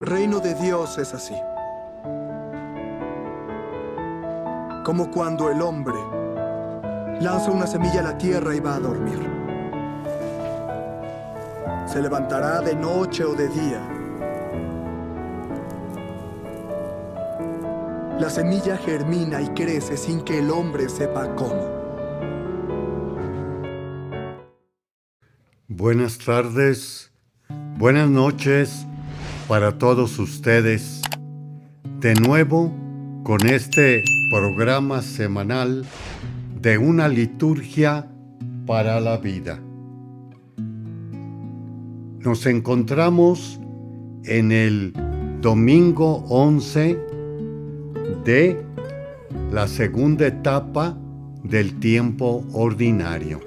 El reino de Dios es así, como cuando el hombre lanza una semilla a la tierra y va a dormir. Se levantará de noche o de día. La semilla germina y crece sin que el hombre sepa cómo. Buenas tardes, buenas noches para todos ustedes. De nuevo con este programa semanal de una liturgia para la vida. Nos encontramos en el domingo 11 de la segunda etapa del tiempo ordinario.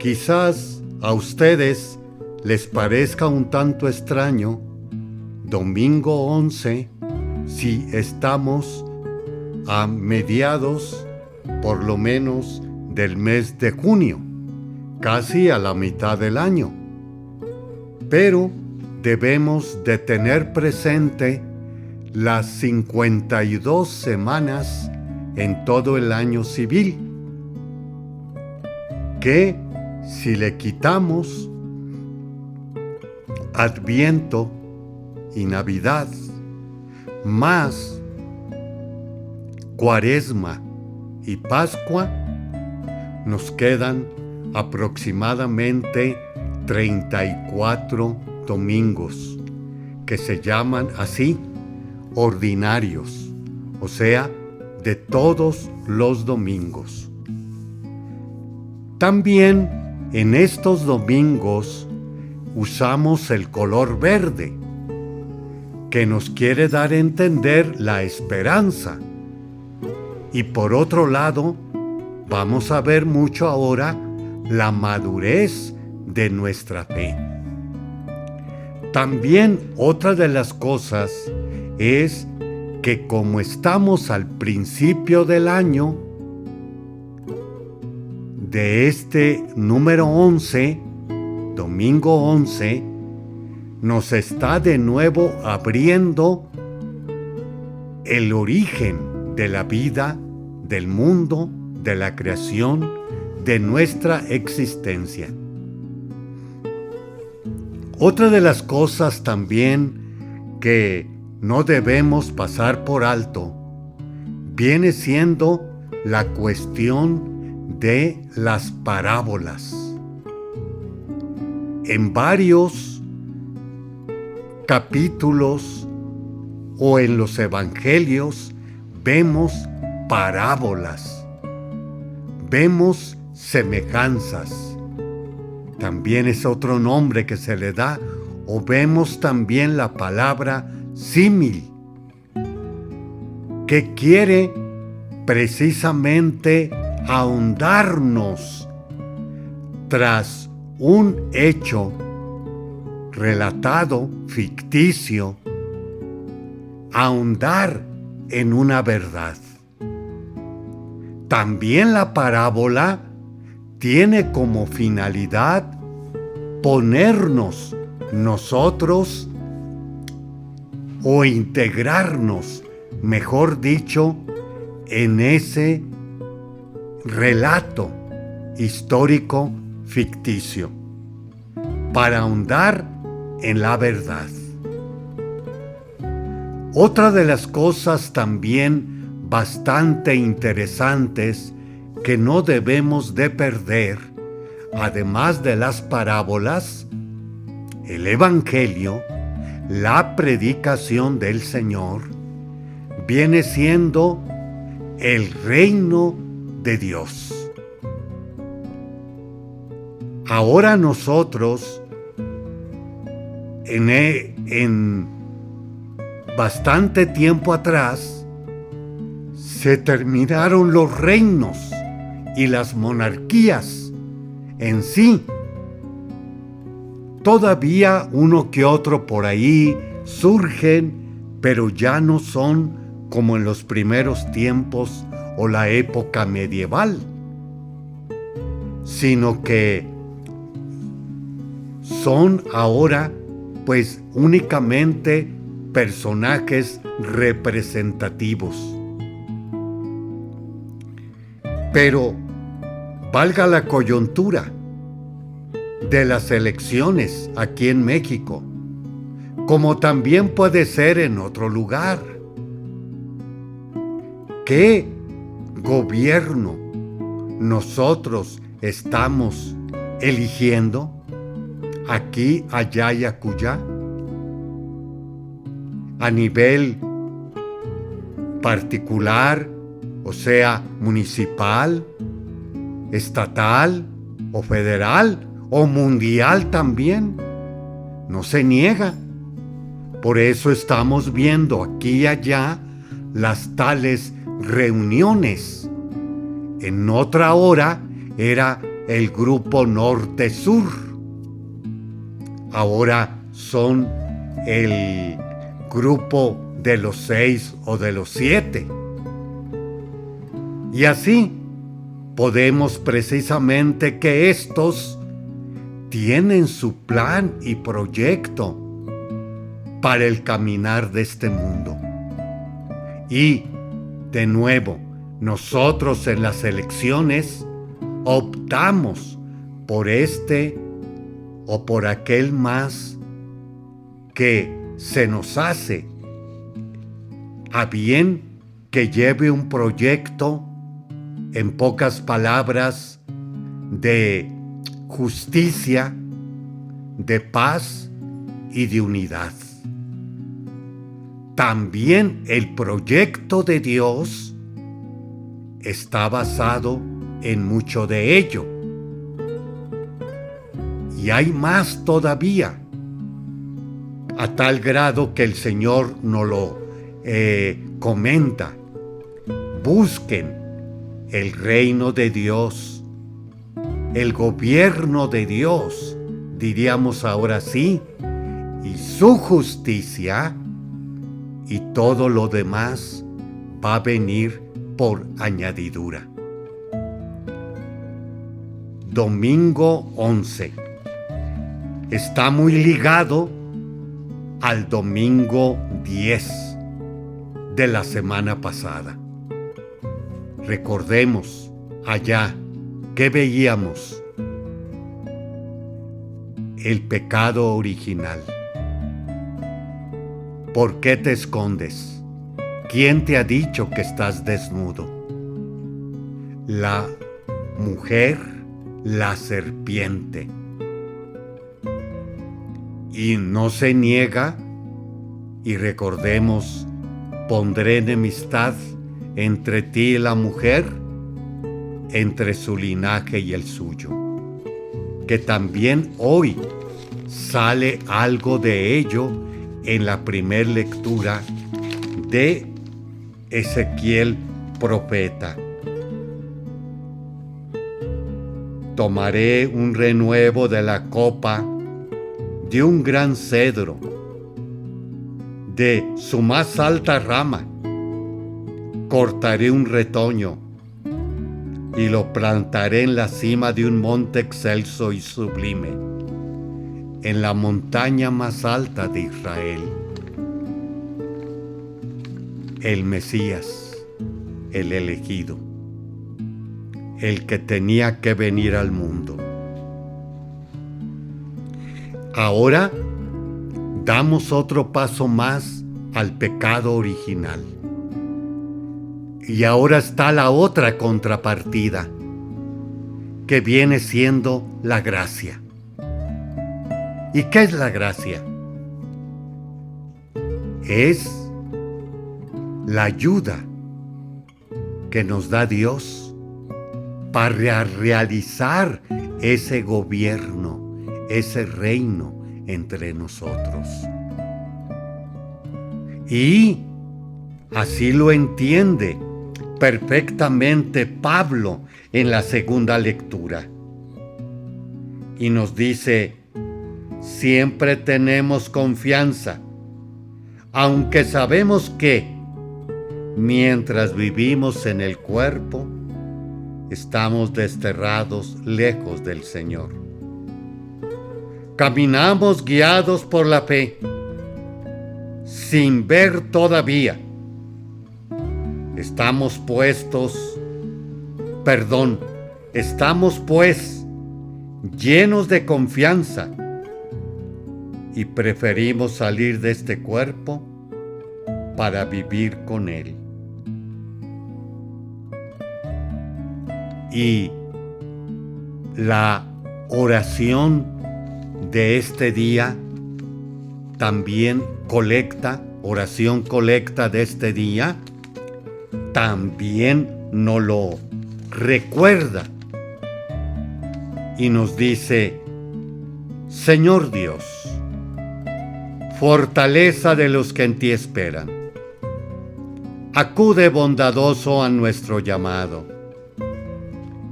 Quizás a ustedes les parezca un tanto extraño, domingo 11, si estamos a mediados, por lo menos, del mes de junio, casi a la mitad del año. Pero debemos de tener presente las 52 semanas en todo el año civil, que si le quitamos Adviento y Navidad, más Cuaresma y Pascua, nos quedan aproximadamente 34 domingos, que se llaman así ordinarios, o sea, de todos los domingos. También en estos domingos usamos el color verde, que nos quiere dar a entender la esperanza. Y por otro lado, vamos a ver mucho ahora la madurez de nuestra fe. También otra de las cosas es que como estamos al principio del año, de este número 11, domingo 11, nos está de nuevo abriendo el origen de la vida, del mundo, de la creación, de nuestra existencia. Otra de las cosas también que no debemos pasar por alto viene siendo la cuestión de las parábolas. En varios capítulos o en los evangelios vemos parábolas, vemos semejanzas. También es otro nombre que se le da, o vemos también la palabra símil, que quiere precisamente ahondarnos tras un hecho relatado, ficticio, ahondar en una verdad. También la parábola tiene como finalidad ponernos nosotros o integrarnos, mejor dicho, en ese relato histórico ficticio, para ahondar en la verdad. Otra de las cosas también bastante interesantes que no debemos de perder, además de las parábolas, el Evangelio, la predicación del Señor, viene siendo el reino de Dios. Ahora nosotros, en bastante tiempo atrás, se terminaron los reinos y las monarquías en sí. Todavía uno que otro por ahí surgen, pero ya no son como en los primeros tiempos o la época medieval, sino que son ahora pues únicamente personajes representativos. Pero valga la coyuntura de las elecciones aquí en México, como también puede ser en otro lugar. ¿Qué gobierno nosotros estamos eligiendo aquí, allá y acullá? A nivel particular, o sea, municipal, estatal o federal o mundial también. No se niega. Por eso estamos viendo aquí y allá las tales reuniones. En otra hora era el grupo norte-sur. Ahora son el grupo de los 6 o de los 7. Y así podemos precisamente que estos tienen su plan y proyecto para el caminar de este mundo. Y, de nuevo, nosotros en las elecciones optamos por este o por aquel más que se nos hace a bien que lleve un proyecto, en pocas palabras, de justicia, de paz y de unidad. También el proyecto de Dios está basado en mucho de ello. Y hay más todavía, a tal grado que el Señor nos lo comenta. Busquen el reino de Dios, el gobierno de Dios, diríamos ahora sí, y su justicia, y todo lo demás va a venir por añadidura. Domingo 11. Está muy ligado al domingo 10 de la semana pasada. Recordemos allá que veíamos el pecado original. ¿Por qué te escondes? ¿Quién te ha dicho que estás desnudo? La mujer, la serpiente. Y no se niega, y recordemos, pondré enemistad entre ti y la mujer, entre su linaje y el suyo. Que también hoy sale algo de ello en la primera lectura de Ezequiel profeta. Tomaré un renuevo de la copa de un gran cedro, de su más alta rama, cortaré un retoño y lo plantaré en la cima de un monte excelso y sublime, en la montaña más alta de Israel. El Mesías, el elegido, el que tenía que venir al mundo. Ahora damos otro paso más al pecado original. Y ahora está la otra contrapartida, que viene siendo la gracia. ¿Y qué es la gracia? Es la ayuda que nos da Dios para realizar ese gobierno, ese reino entre nosotros. Y así lo entiende perfectamente Pablo en la segunda lectura. Y nos dice: siempre tenemos confianza, aunque sabemos que, mientras vivimos en el cuerpo, estamos desterrados lejos del Señor. Caminamos guiados por la fe, sin ver todavía. Estamos pues llenos de confianza y preferimos salir de este cuerpo para vivir con Él. Y la oración de este día también oración colecta de este día, también nos lo recuerda y nos dice: Señor Dios, fortaleza de los que en ti esperan, acude bondadoso a nuestro llamado,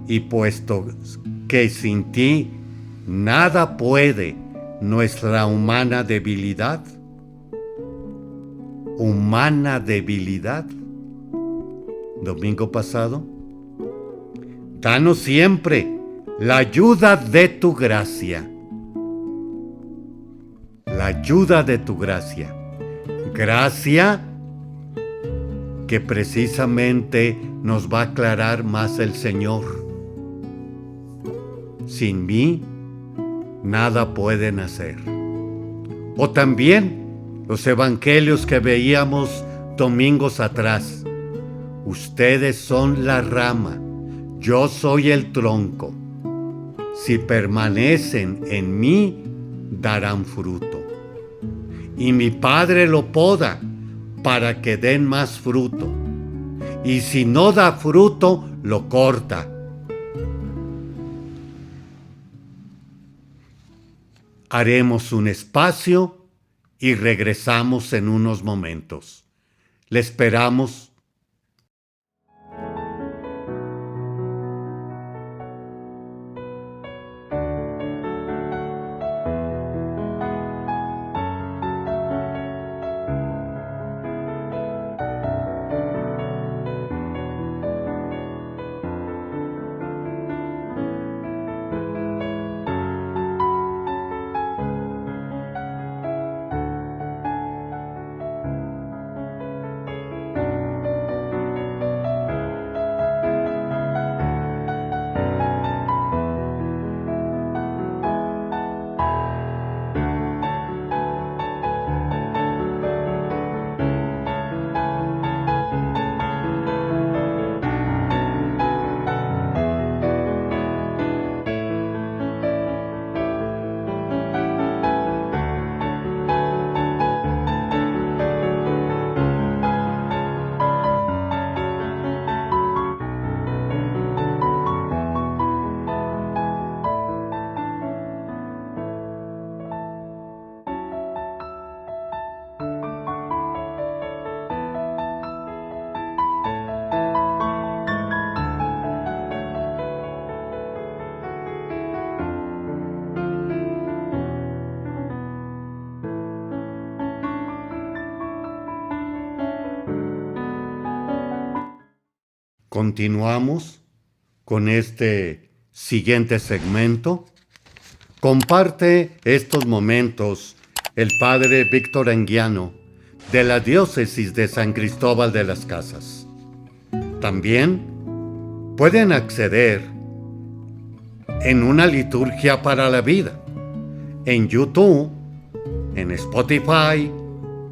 y puesto que sin ti nada puede nuestra humana debilidad, domingo pasado, danos siempre la ayuda de tu gracia. La ayuda de tu gracia. Gracia que precisamente nos va a aclarar más el Señor. Sin mí, nada pueden hacer. O también los evangelios que veíamos domingos atrás. Ustedes son la rama, yo soy el tronco. Si permanecen en mí, darán fruto. Y mi Padre lo poda para que den más fruto. Y si no da fruto, lo corta. Haremos un espacio y regresamos en unos momentos. Le esperamos. Continuamos con este siguiente segmento. Comparte estos momentos el padre Víctor Anguiano de la diócesis de San Cristóbal de las Casas. También pueden acceder en una liturgia para la vida en YouTube, en Spotify,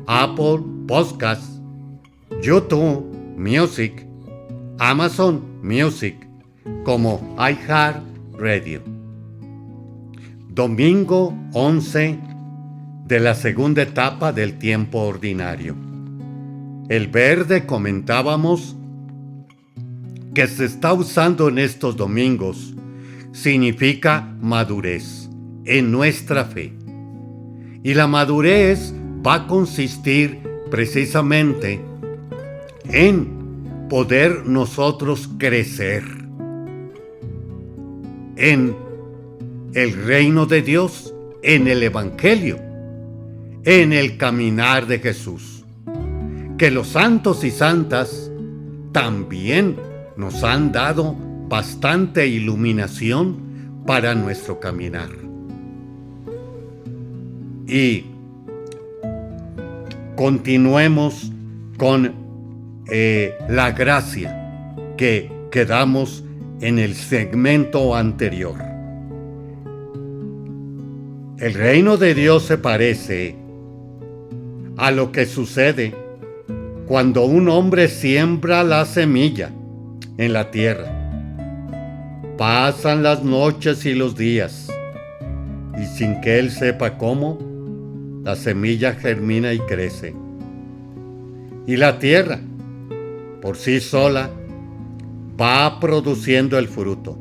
Apple Podcasts, YouTube Music, Amazon Music, como iHeartRadio. Domingo 11 de la segunda etapa del tiempo ordinario. El verde, comentábamos, que se está usando en estos domingos, significa madurez en nuestra fe. Y la madurez va a consistir precisamente en poder nosotros crecer en el reino de Dios, en el Evangelio, en el caminar de Jesús. Que los santos y santas también nos han dado bastante iluminación para nuestro caminar. Y continuemos con la gracia que quedamos en el segmento anterior. El reino de Dios se parece a lo que sucede cuando un hombre siembra la semilla en la tierra. Pasan las noches y los días, y sin que él sepa cómo, la semilla germina y crece. Y la tierra, por sí sola, va produciendo el fruto.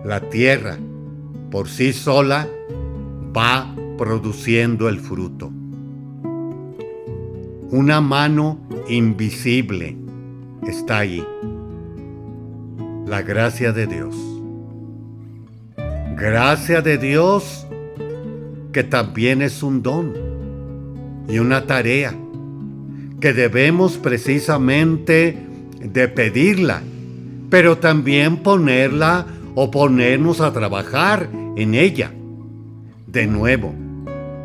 La tierra, por sí sola, va produciendo el fruto. Una mano invisible está ahí. La gracia de Dios. Gracia de Dios que también es un don y una tarea que debemos precisamente de pedirla, pero también ponerla o ponernos a trabajar en ella de nuevo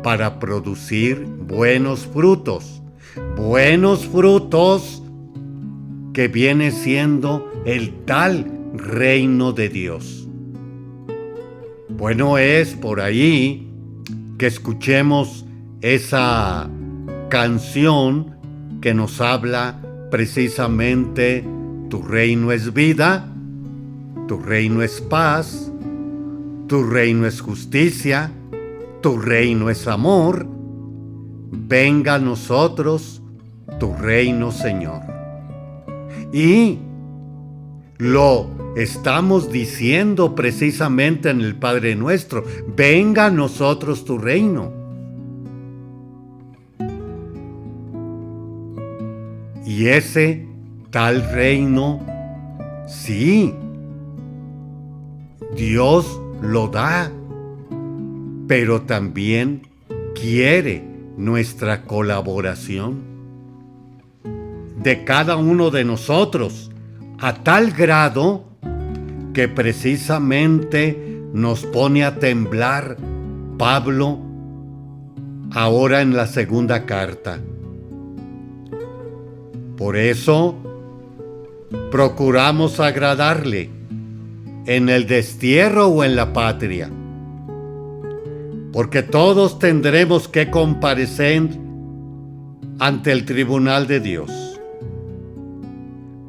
para producir buenos frutos que viene siendo el tal reino de Dios. Bueno es por ahí que escuchemos esa canción que nos habla precisamente: tu reino es vida, tu reino es paz, tu reino es justicia, tu reino es amor. Venga a nosotros tu reino, Señor. Y lo estamos diciendo precisamente en el Padre Nuestro: venga a nosotros tu reino. Y ese tal reino, sí, Dios lo da, pero también quiere nuestra colaboración de cada uno de nosotros, a tal grado que precisamente nos pone a temblar Pablo ahora en la segunda carta. Por eso procuramos agradarle en el destierro o en la patria, porque todos tendremos que comparecer ante el tribunal de Dios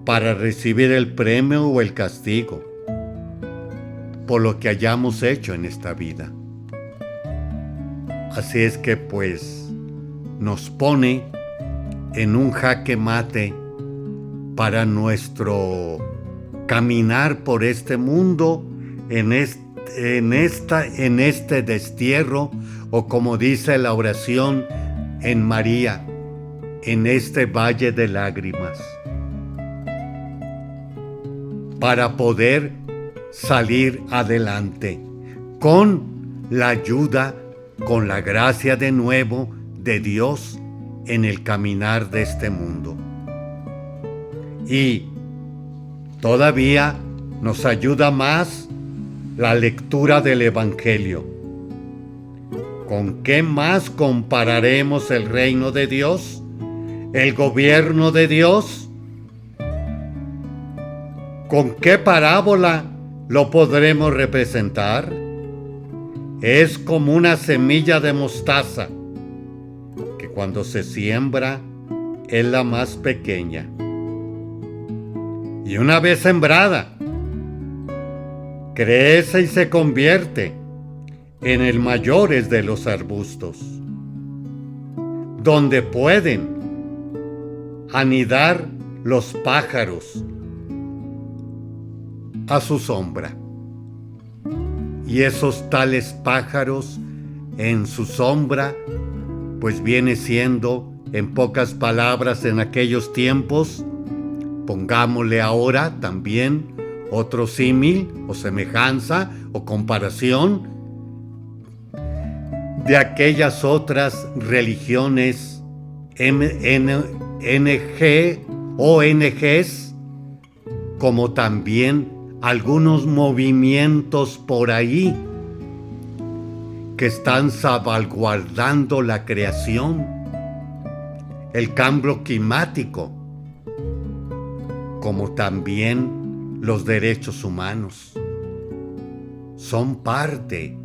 para recibir el premio o el castigo por lo que hayamos hecho en esta vida. Así es que pues nos pone en un jaque mate para nuestro caminar por este mundo, en este destierro, o como dice la oración en María, en este valle de lágrimas, para poder salir adelante con la ayuda, con la gracia de nuevo de Dios en el caminar de este mundo. Y todavía nos ayuda más la lectura del Evangelio. ¿Con qué más compararemos el reino de Dios? ¿El gobierno de Dios? ¿Con qué parábola lo podremos representar? Es como una semilla de mostaza, que cuando se siembra es la más pequeña. Y una vez sembrada, crece y se convierte en el mayor de los arbustos, donde pueden anidar los pájaros a su sombra. Y esos tales pájaros en su sombra, pues viene siendo, en pocas palabras, en aquellos tiempos, pongámosle ahora también otro símil o semejanza o comparación de aquellas otras religiones ONGs, como también algunos movimientos por ahí que están salvaguardando la creación, el cambio climático, como también los derechos humanos. Son parte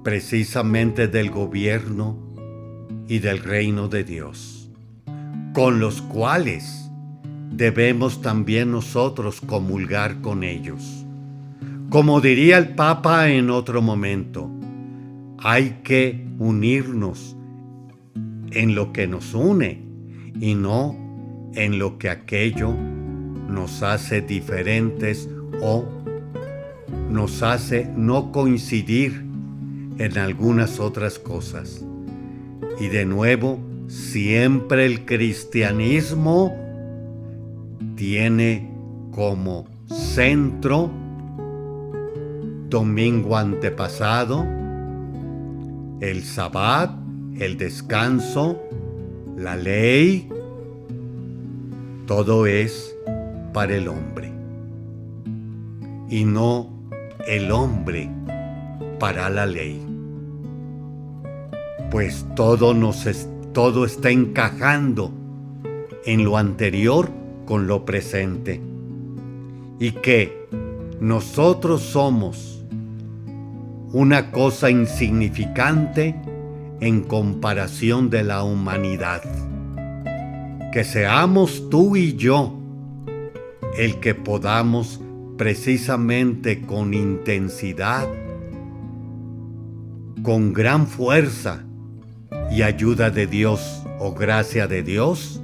precisamente del gobierno y del reino de Dios, con los cuales debemos también nosotros comulgar con ellos. Como diría el Papa en otro momento, hay que unirnos en lo que nos une y no en lo que aquello nos hace diferentes o nos hace no coincidir en algunas otras cosas. Y de nuevo, siempre el cristianismo tiene como centro domingo antepasado, el Sabbat, el descanso, la ley. Todo es para el hombre y no el hombre para la ley. Pues todo está encajando en lo anterior con lo presente, y que nosotros somos una cosa insignificante en comparación de la humanidad. Que seamos tú y yo el que podamos precisamente con intensidad, con gran fuerza y ayuda de Dios o gracia de Dios,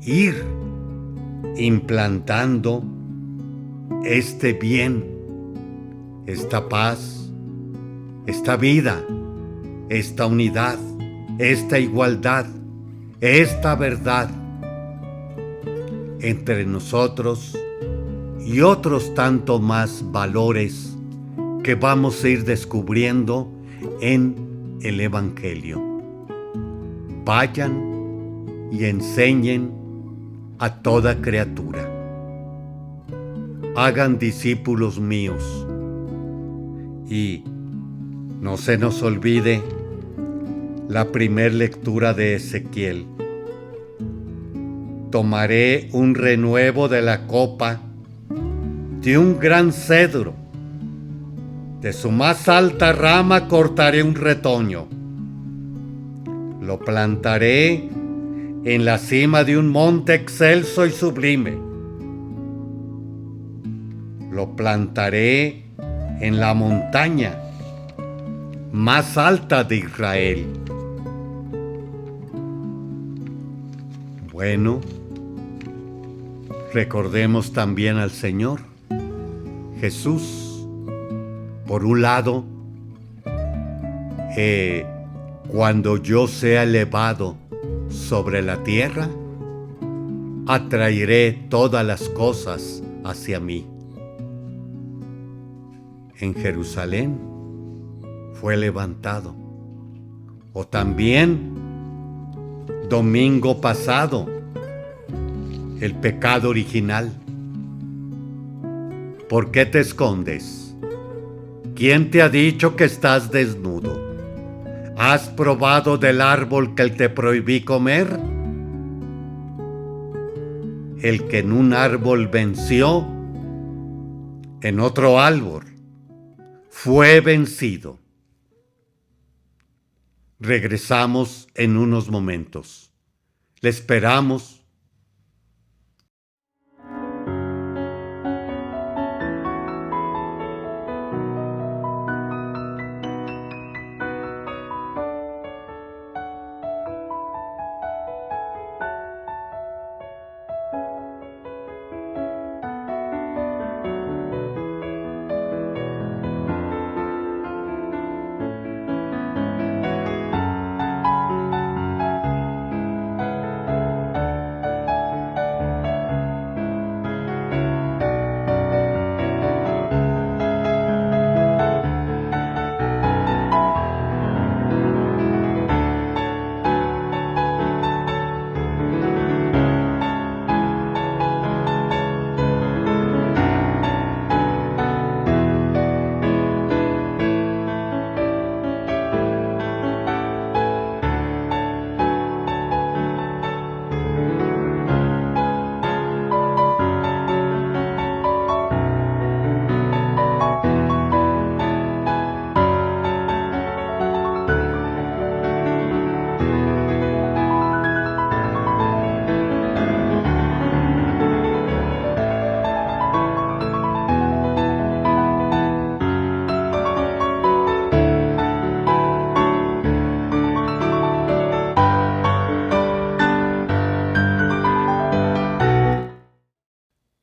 ir implantando este bien, esta paz, esta vida, esta unidad, esta igualdad, esta verdad entre nosotros y otros tanto más valores que vamos a ir descubriendo en el Evangelio. Vayan y enseñen a toda criatura. Hagan discípulos míos. Y no se nos olvide la primer lectura de Ezequiel. Tomaré un renuevo de la copa de un gran cedro. De su más alta rama cortaré un retoño. Lo plantaré en la cima de un monte excelso y sublime. Lo plantaré en la montaña más alta de Israel. Bueno, recordemos también al Señor Jesús. Por un lado, cuando yo sea elevado sobre la tierra, atraeré todas las cosas hacia mí. En Jerusalén fue levantado. O también, domingo pasado, el pecado original. ¿Por qué te escondes? ¿Quién te ha dicho que estás desnudo? ¿Has probado del árbol que te prohibí comer? El que en un árbol venció, en otro árbol fue vencido. Regresamos en unos momentos. Le esperamos.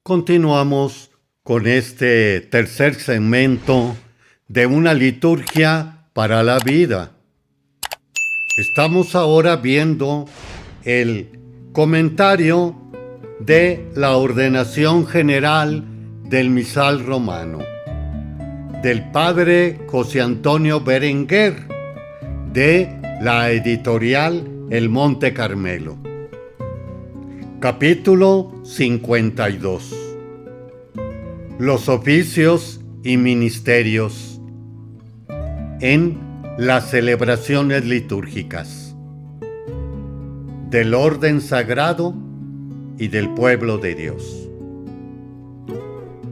Continuamos con este tercer segmento de una liturgia para la vida. Estamos ahora viendo el comentario de la ordenación general del misal romano, del padre José Antonio Berenguer, de la editorial El Monte Carmelo. Capítulo 52. Los oficios y ministerios en las celebraciones litúrgicas del orden sagrado y del pueblo de Dios.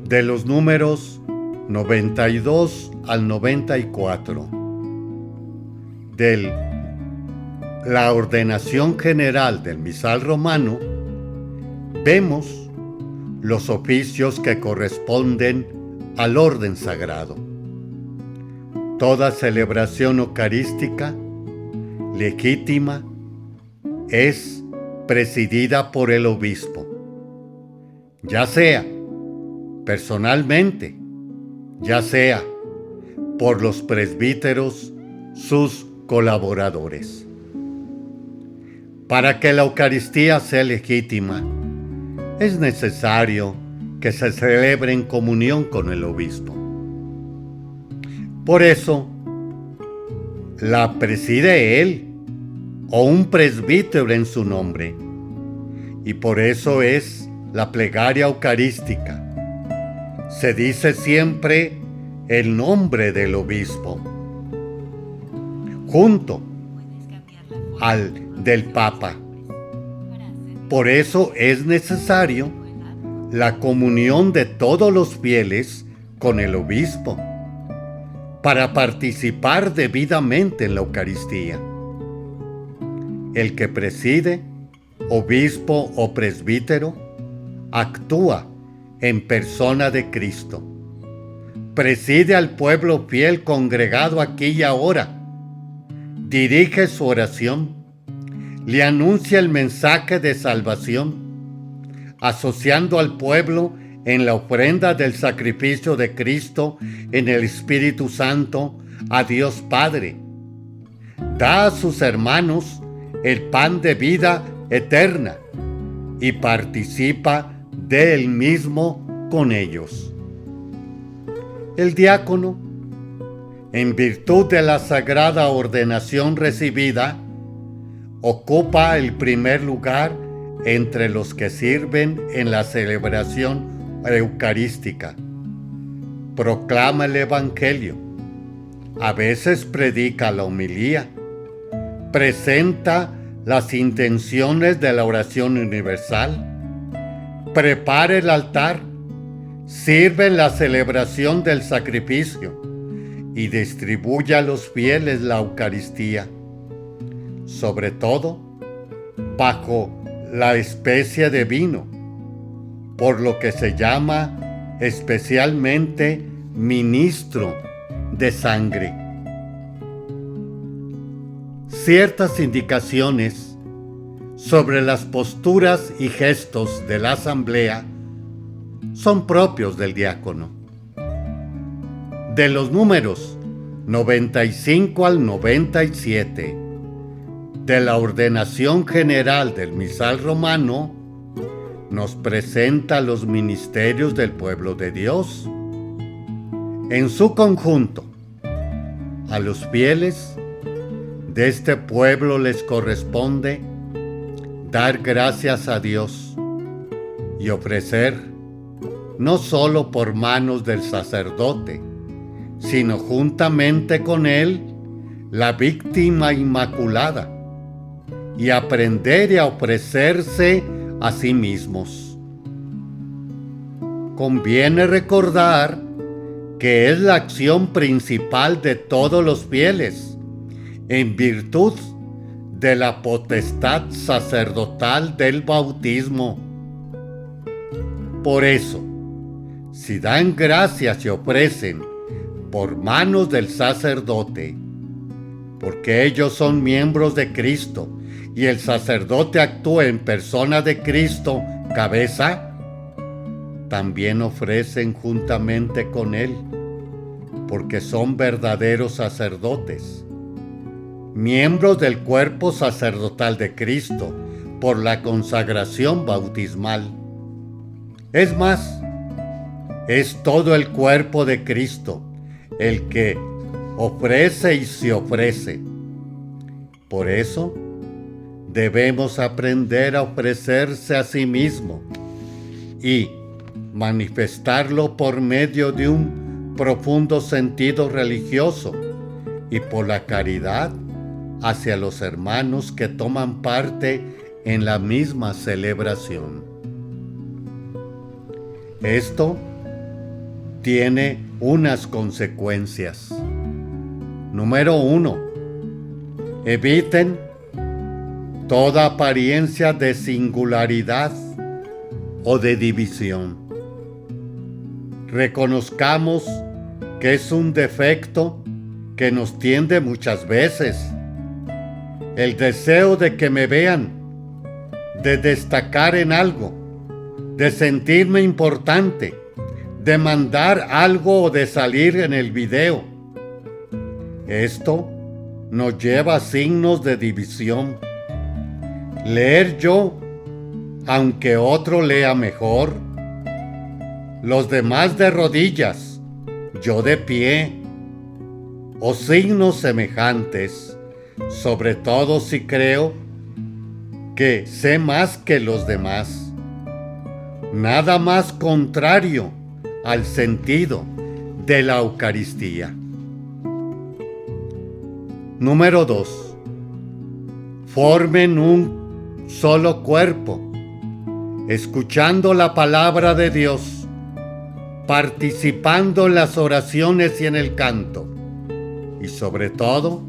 De los números 92 al 94 de la ordenación general del misal romano, vemos los oficios que corresponden al orden sagrado. Toda celebración eucarística legítima es presidida por el obispo, ya sea personalmente, ya sea por los presbíteros, sus colaboradores. Para que la Eucaristía sea legítima, es necesario que se celebre en comunión con el obispo. Por eso, la preside él o un presbítero en su nombre, y por eso es la plegaria eucarística. Se dice siempre el nombre del obispo, junto al del Papa. Por eso es necesario la comunión de todos los fieles con el obispo para participar debidamente en la Eucaristía. El que preside, obispo o presbítero, actúa en persona de Cristo. Preside al pueblo fiel congregado aquí y ahora. Dirige su oración. Le anuncia el mensaje de salvación, asociando al pueblo en la ofrenda del sacrificio de Cristo en el Espíritu Santo a Dios Padre. Da a sus hermanos el pan de vida eterna y participa de él mismo con ellos. El diácono, en virtud de la sagrada ordenación recibida, ocupa el primer lugar entre los que sirven en la celebración eucarística. Proclama el Evangelio, a veces predica la homilía, presenta las intenciones de la oración universal, prepara el altar, sirve en la celebración del sacrificio y distribuye a los fieles la Eucaristía, sobre todo bajo la especie de vino, por lo que se llama especialmente ministro de sangre. Ciertas indicaciones sobre las posturas y gestos de la asamblea son propios del diácono. De los números 95 al 97 de la ordenación general del misal romano, nos presenta los ministerios del pueblo de Dios. En su conjunto, a los fieles de este pueblo les corresponde dar gracias a Dios y ofrecer, no solo por manos del sacerdote, sino juntamente con él, la víctima inmaculada, y aprender y a ofrecerse a sí mismos. Conviene recordar que es la acción principal de todos los fieles, en virtud de la potestad sacerdotal del bautismo. Por eso, si dan gracias y ofrecen por manos del sacerdote, porque ellos son miembros de Cristo y el sacerdote actúa en persona de Cristo, cabeza, también ofrecen juntamente con Él, porque son verdaderos sacerdotes, miembros del cuerpo sacerdotal de Cristo, por la consagración bautismal. Es más, es todo el cuerpo de Cristo el que ofrece y se ofrece. Por eso, debemos aprender a ofrecerse a sí mismo y manifestarlo por medio de un profundo sentido religioso y por la caridad hacia los hermanos que toman parte en la misma celebración. Esto tiene unas consecuencias. Número 1. Eviten toda apariencia de singularidad o de división. Reconozcamos que es un defecto que nos tiende muchas veces. El deseo de que me vean, de destacar en algo, de sentirme importante, de mandar algo o de salir en el video. Esto nos lleva a signos de división. Leer yo, aunque otro lea mejor. Los demás de rodillas, yo de pie. O signos semejantes, sobre todo si creo que sé más que los demás. Nada más contrario al sentido de la Eucaristía. Número 2. Formen un solo cuerpo, escuchando la palabra de Dios, participando en las oraciones y en el canto, y sobre todo,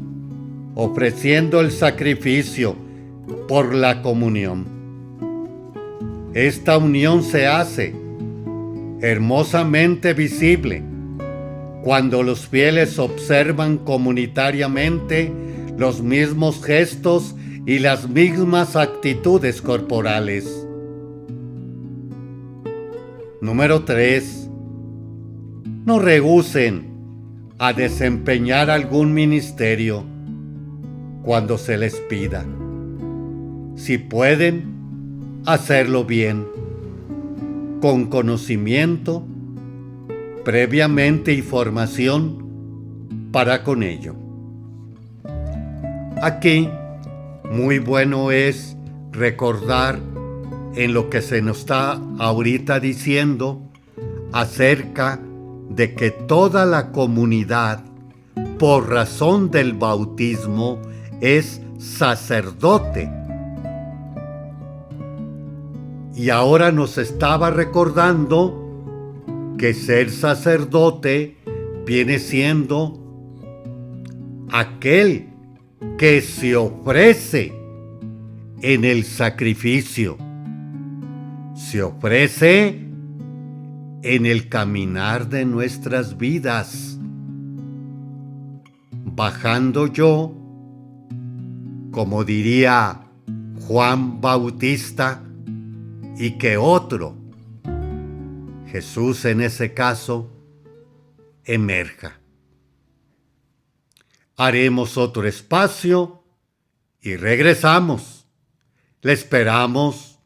ofreciendo el sacrificio por la comunión. Esta unión se hace hermosamente visible cuando los fieles observan comunitariamente los mismos gestos y las mismas actitudes corporales. Número 3. No rehúsen a desempeñar algún ministerio cuando se les pida. Si pueden, hacerlo bien, con conocimiento, previamente y formación para con ello. Aquí, muy bueno es recordar en lo que se nos está ahorita diciendo acerca de que toda la comunidad, por razón del bautismo, es sacerdote. Y ahora nos estaba recordando que ser sacerdote viene siendo aquel que se ofrece en el sacrificio, se ofrece en el caminar de nuestras vidas, bajando yo, como diría Juan Bautista, y que otro, Jesús en ese caso, emerja. Haremos otro espacio y regresamos. Le esperamos.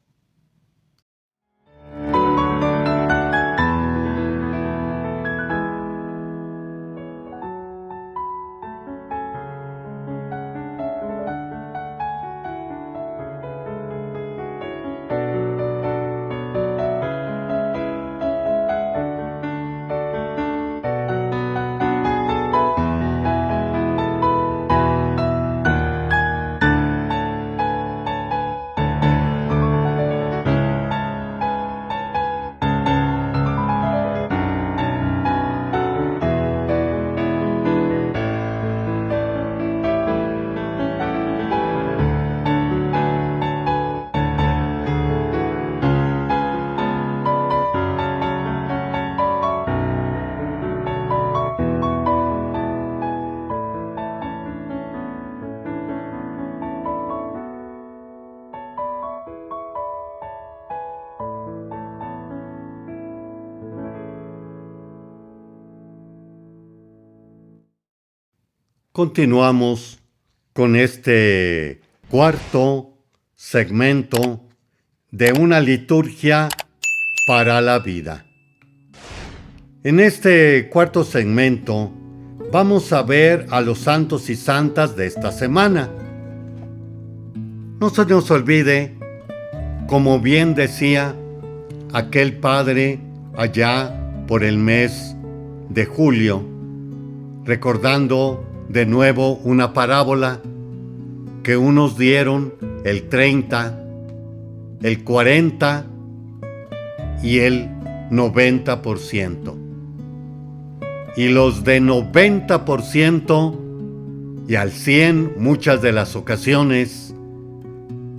Continuamos con este cuarto segmento de una liturgia para la vida. En este cuarto segmento vamos a ver a los santos y santas de esta semana. No se nos olvide, como bien decía aquel padre allá por el mes de julio, recordando de nuevo una parábola que unos dieron el 30, el 40 y el 90%. Y los de 90% y al 100 muchas de las ocasiones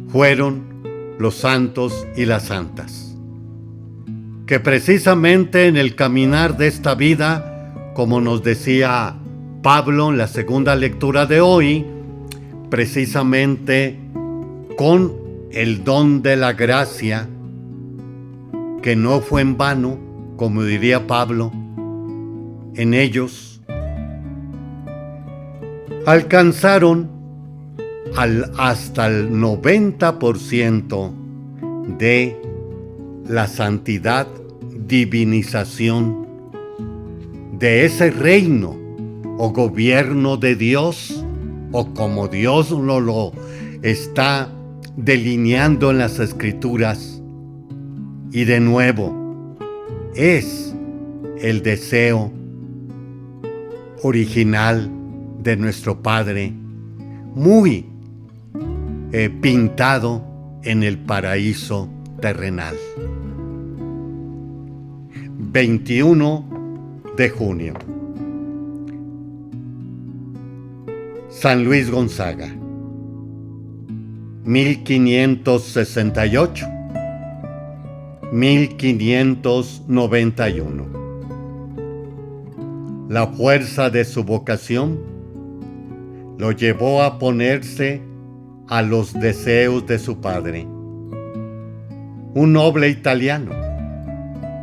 fueron los santos y las santas, que precisamente en el caminar de esta vida, como nos decía Pablo en la segunda lectura de hoy, precisamente con el don de la gracia, que no fue en vano, como diría Pablo, en ellos alcanzaron hasta el 90% de la santidad, divinización de ese reino o gobierno de Dios, o como Dios lo está delineando en las Escrituras. Y de nuevo, es el deseo original de nuestro Padre, muy pintado en el paraíso terrenal. 21 de junio. San Luis Gonzaga, 1568, 1591. La fuerza de su vocación lo llevó a ponerse a los deseos de su padre, un noble italiano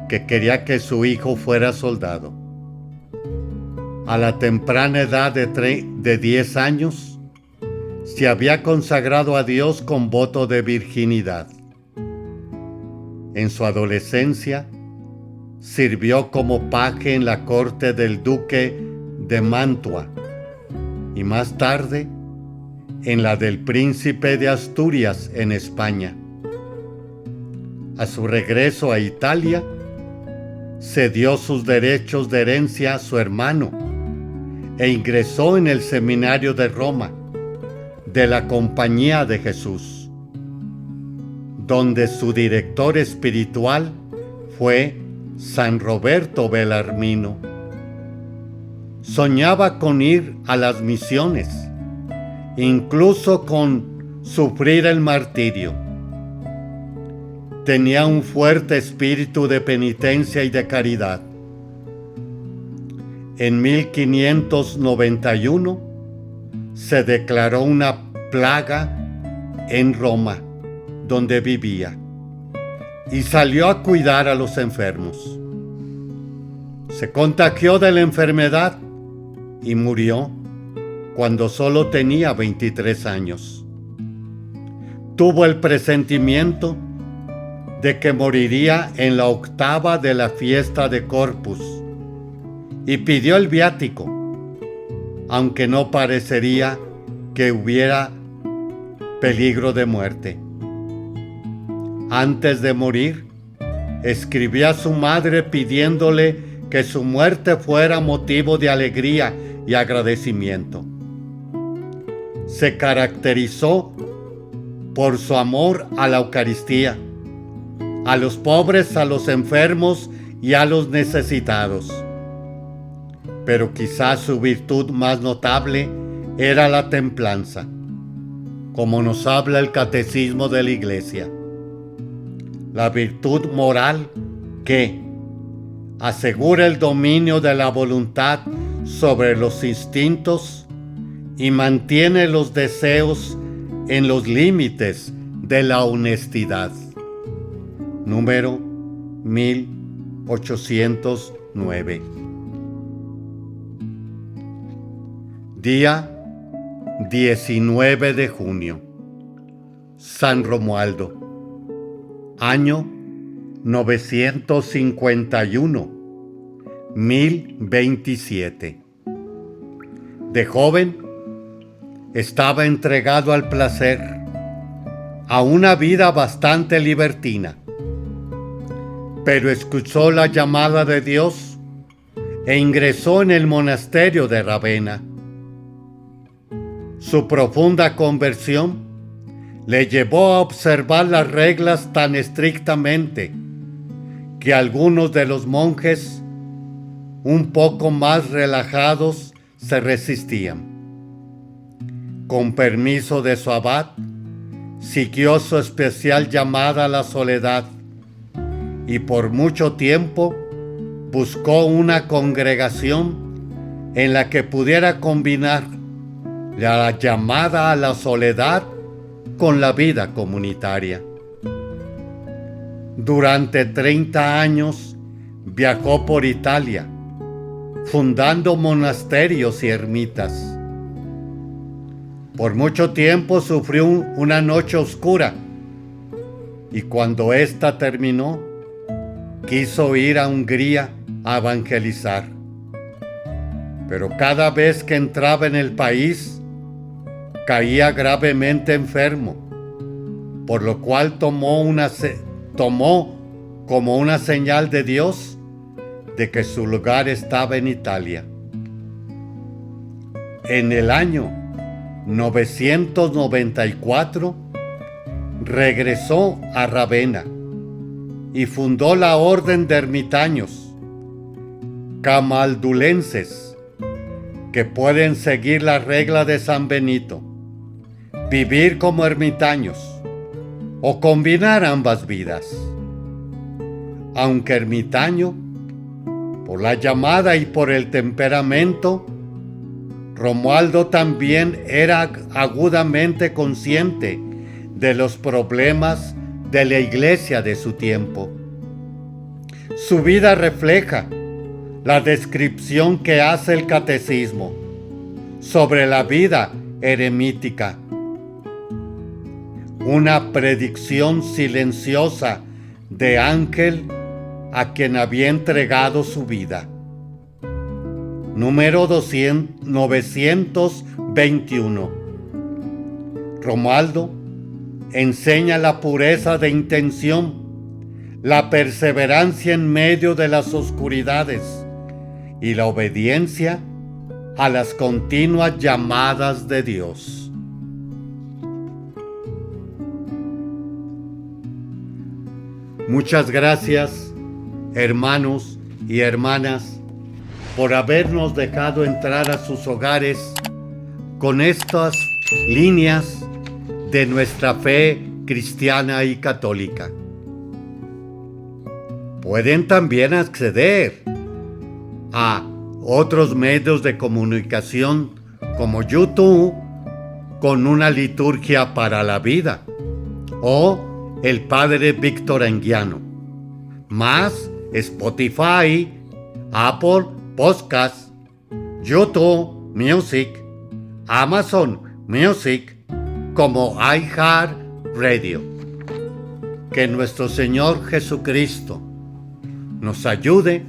que quería que su hijo fuera soldado. A la temprana edad de 10 años, se había consagrado a Dios con voto de virginidad. En su adolescencia, sirvió como paje en la corte del duque de Mantua y más tarde en la del príncipe de Asturias en España. A su regreso a Italia, cedió sus derechos de herencia a su hermano e ingresó en el seminario de Roma de la Compañía de Jesús, donde su director espiritual fue San Roberto Bellarmino. Soñaba con ir a las misiones, incluso con sufrir el martirio. Tenía un fuerte espíritu de penitencia y de caridad. En 1591 se declaró una plaga en Roma, donde vivía, y salió a cuidar a los enfermos. Se contagió de la enfermedad y murió cuando solo tenía 23 años. Tuvo el presentimiento de que moriría en la octava de la fiesta de Corpus y pidió el viático, aunque no parecería que hubiera peligro de muerte. Antes de morir, escribió a su madre pidiéndole que su muerte fuera motivo de alegría y agradecimiento. Se caracterizó por su amor a la Eucaristía, a los pobres, a los enfermos y a los necesitados. Pero quizás su virtud más notable era la templanza, como nos habla el Catecismo de la Iglesia. La virtud moral que asegura el dominio de la voluntad sobre los instintos y mantiene los deseos en los límites de la honestidad. Número 1809. Día 19 de junio. San Romualdo. Año 951. 1027. De joven, estaba entregado al placer, a una vida bastante libertina. Pero escuchó la llamada de Dios e ingresó en el monasterio de Ravenna. Su profunda conversión le llevó a observar las reglas tan estrictamente que algunos de los monjes, un poco más relajados, se resistían. Con permiso de su abad, siguió su especial llamada a la soledad y por mucho tiempo buscó una congregación en la que pudiera combinar la llamada a la soledad con la vida comunitaria. Durante 30 años viajó por Italia, fundando monasterios y ermitas. Por mucho tiempo sufrió una noche oscura y cuando ésta terminó, quiso ir a Hungría a evangelizar. Pero cada vez que entraba en el país, caía gravemente enfermo, por lo cual tomó como una señal de Dios de que su lugar estaba en Italia. En el año 994 regresó a Ravenna y fundó la orden de ermitaños camaldulenses que pueden seguir la regla de San Benito, vivir como ermitaños o combinar ambas vidas. Aunque ermitaño, por la llamada y por el temperamento, Romualdo también era agudamente consciente de los problemas de la iglesia de su tiempo. Su vida refleja la descripción que hace el catecismo sobre la vida eremítica. Una predicción silenciosa de ángel a quien había entregado su vida. Número 921. Romualdo enseña la pureza de intención, la perseverancia en medio de las oscuridades y la obediencia a las continuas llamadas de Dios. Muchas gracias, hermanos y hermanas, por habernos dejado entrar a sus hogares con estas líneas de nuestra fe cristiana y católica. Pueden también acceder a otros medios de comunicación como YouTube con una liturgia para la vida o el Padre Víctor Anguiano, más Spotify, Apple Podcasts, YouTube Music, Amazon Music, como iHeartRadio. Que nuestro Señor Jesucristo nos ayude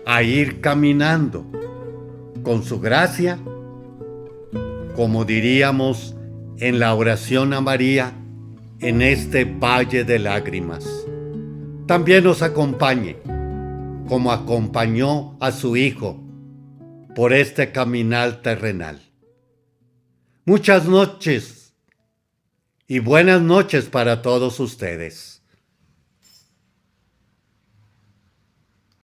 a ir caminando con su gracia, como diríamos en la oración a María, en este valle de lágrimas. También nos acompañe, como acompañó a su Hijo por este caminar terrenal. Muchas noches y buenas noches para todos ustedes.